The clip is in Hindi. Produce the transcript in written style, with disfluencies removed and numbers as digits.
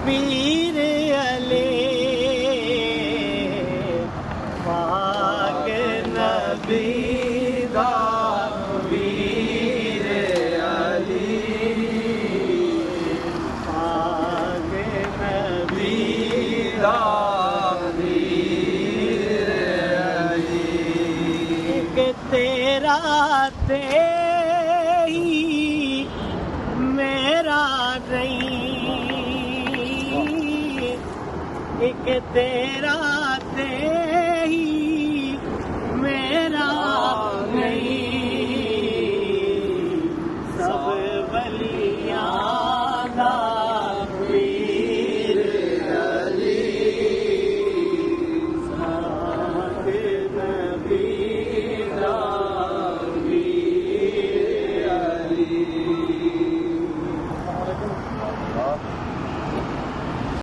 पीर अली पाक नबी दा पीर अली पाक नबी दा पीर अली एक तेरा ते ही मेरा नहीं एक तेरा ते ही